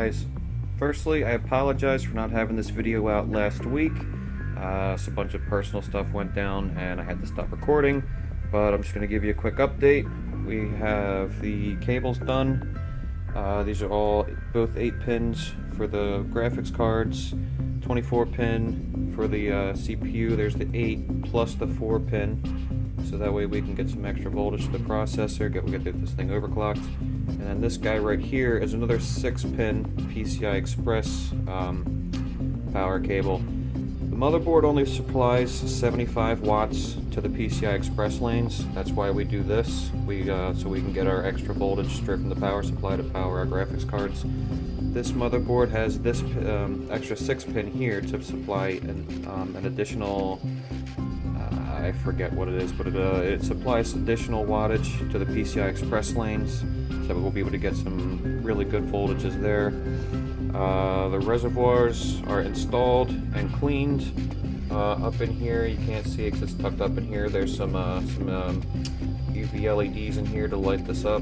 guys. Firstly, I apologize for not having this video out last week. So a bunch of personal stuff went down and I had to stop recording, but I'm just going to give you a quick update. We have the cables done. These are all both 8 pins for the graphics cards, 24 pin for the CPU. There's the 8 plus the 4 pin, so that way we can get some extra voltage to the processor, get this thing overclocked. And then this guy right here is another 6 pin PCI Express power cable. The motherboard only supplies 75 watts to the PCI Express lanes. That's why we do this. So we can get our extra voltage straight from the power supply to power our graphics cards. This motherboard has this extra 6 pin here to supply an additional, I forget what it is, but it supplies additional wattage to the PCI Express lanes, so we'll be able to get some really good voltages there. The reservoirs are installed and cleaned. Up in here, you can't see it because it's tucked up in here. There's some UV LEDs in here to light this up.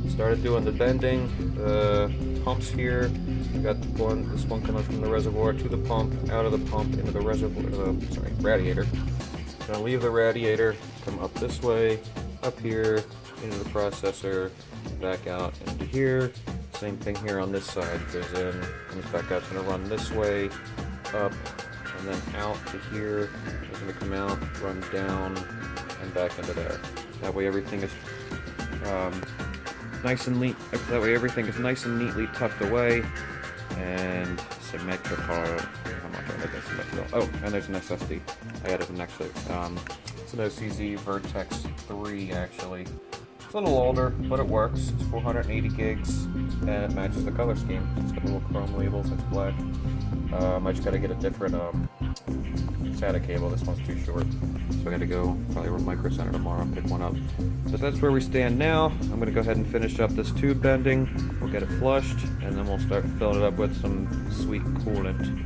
Started doing the bending. The pumps here. We got this one coming from the reservoir to the pump, out of the pump into the reservoir. Radiator. Gonna leave the radiator, come up this way, up here, into the processor, back out into here. Same thing here on this side. Goes in, comes back out. It's gonna run this way, up, and then out to here. It's gonna come out, run down, and back into there. That way everything is nice and neat. That way everything is nice and neatly tucked away and symmetrical. I'm not trying to make it symmetrical. Oh, and there's an SSD. I added an actually. It's an OCZ Vertex 3 actually. It's a little older, but it works. It's 480 gigs, and it matches the color scheme. It's got little chrome labels. It's black. I just gotta get a different SATA cable. This one's too short, so I gotta go probably to Micro Center tomorrow and pick one up. So that's where we stand now. I'm gonna go ahead and finish up this tube bending. We'll get it flushed, and then we'll start filling it up with some sweet coolant.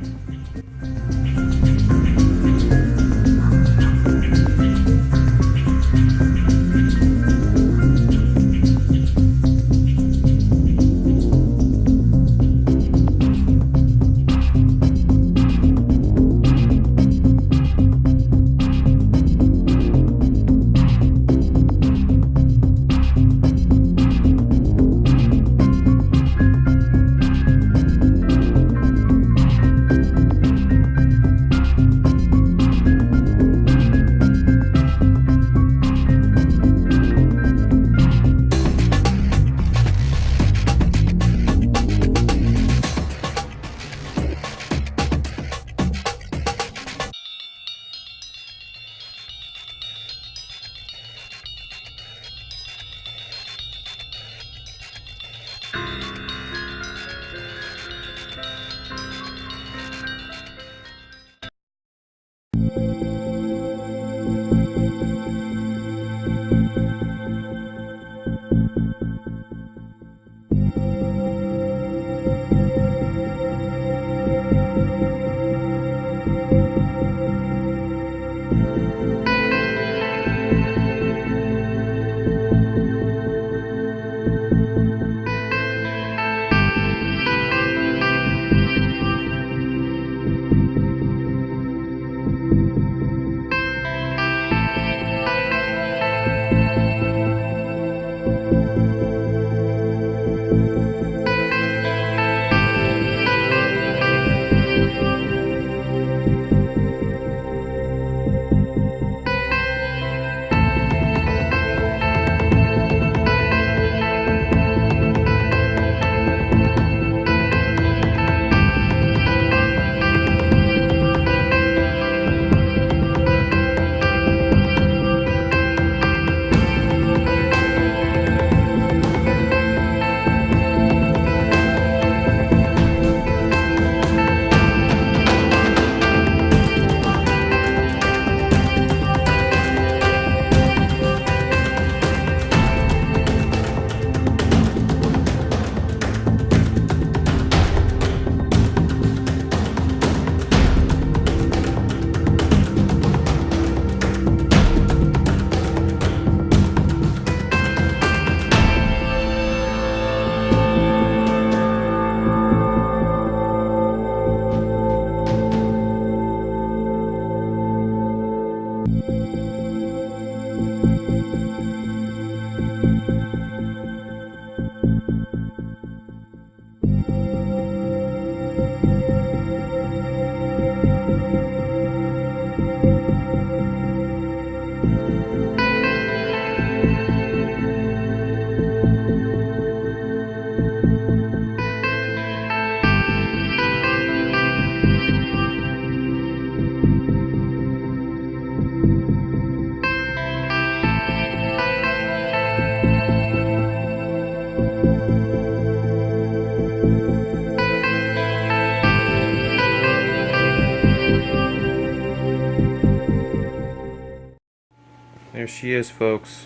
There she is, folks.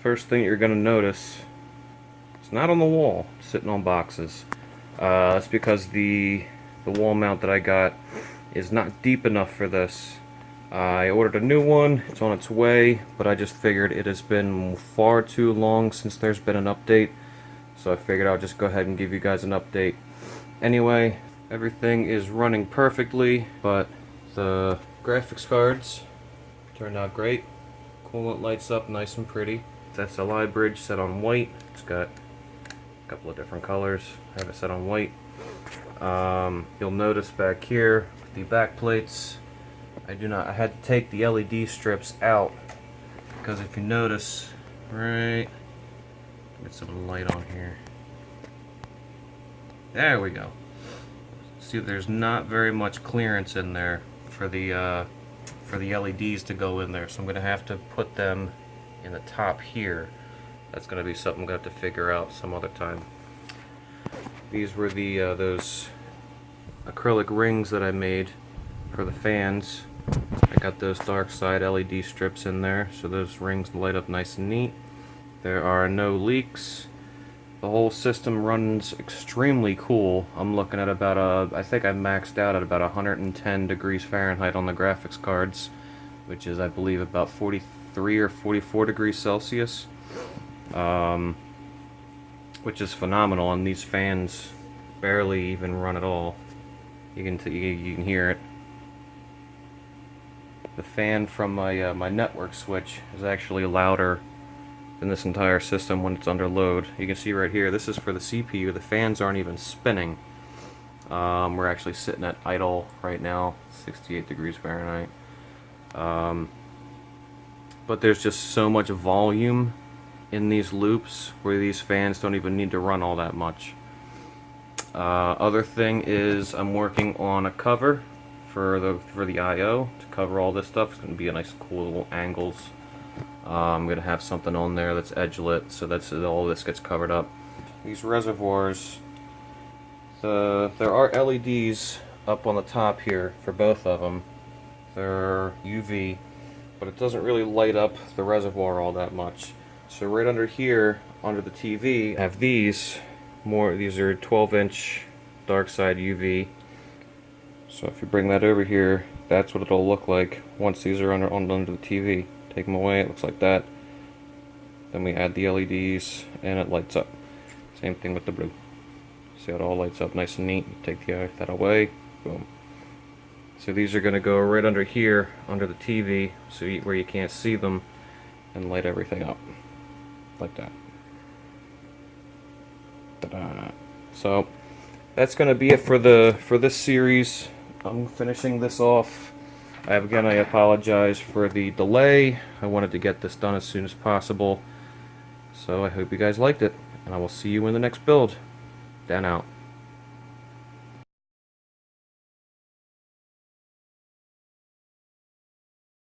First thing you're going to notice, it's not on the wall, it's sitting on boxes. That's because the wall mount that I got is not deep enough for this. I ordered a new one, it's on its way, but I just figured it has been far too long since there's been an update, so I figured I'll just go ahead and give you guys an update. Anyway, everything is running perfectly, but the graphics cards turned out great. Coolant lights up nice and pretty. That's the SLI bridge set on white. It's got a couple of different colors. I have it set on white. You'll notice back here, the back plates, I had to take the LED strips out, because if you notice, right, get some light on here. There we go. See, there's not very much clearance in there for the LEDs to go in there, so I'm going to have to put them in the top here. That's going to be something I'm going to have to figure out some other time. These were the those acrylic rings that I made for the fans. I got those dark side LED strips in there, so those rings light up nice and neat. There are no leaks. The whole system runs extremely cool. I'm looking at about I think I maxed out at about 110 degrees Fahrenheit on the graphics cards, which is, I believe, about 43 or 44 degrees Celsius, which is phenomenal. And these fans barely even run at all. You can hear it. The fan from my my network switch is actually louder than this entire system when it's under load. You can see right here, this is for the CPU. The fans aren't even spinning. We're actually sitting at idle right now, 68 degrees Fahrenheit. But there's just so much volume in these loops where these fans don't even need to run all that much. Other thing is, I'm working on a cover for the I/O to cover all this stuff. It's going to be a nice, cool little angles. I'm going to have something on there that's edge lit, so that's all this gets covered up. These reservoirs, there are LEDs up on the top here for both of them. They're UV, but it doesn't really light up the reservoir all that much. So right under here, under the TV, I have these. These are 12-inch dark side UV. So if you bring that over here, that's what it'll look like once these are under the TV. Take them away, it looks like that. Then we add the LEDs and it lights up. Same thing with the blue. See how it all lights up nice and neat. You take that away, boom. So these are going to go right under here, under the TV, so where you can't see them, and light everything up like that. Ta-da. So that's going to be it for this series. I'm finishing this off. Again, I apologize for the delay. I wanted to get this done as soon as possible. So I hope you guys liked it, and I will see you in the next build. Dan out.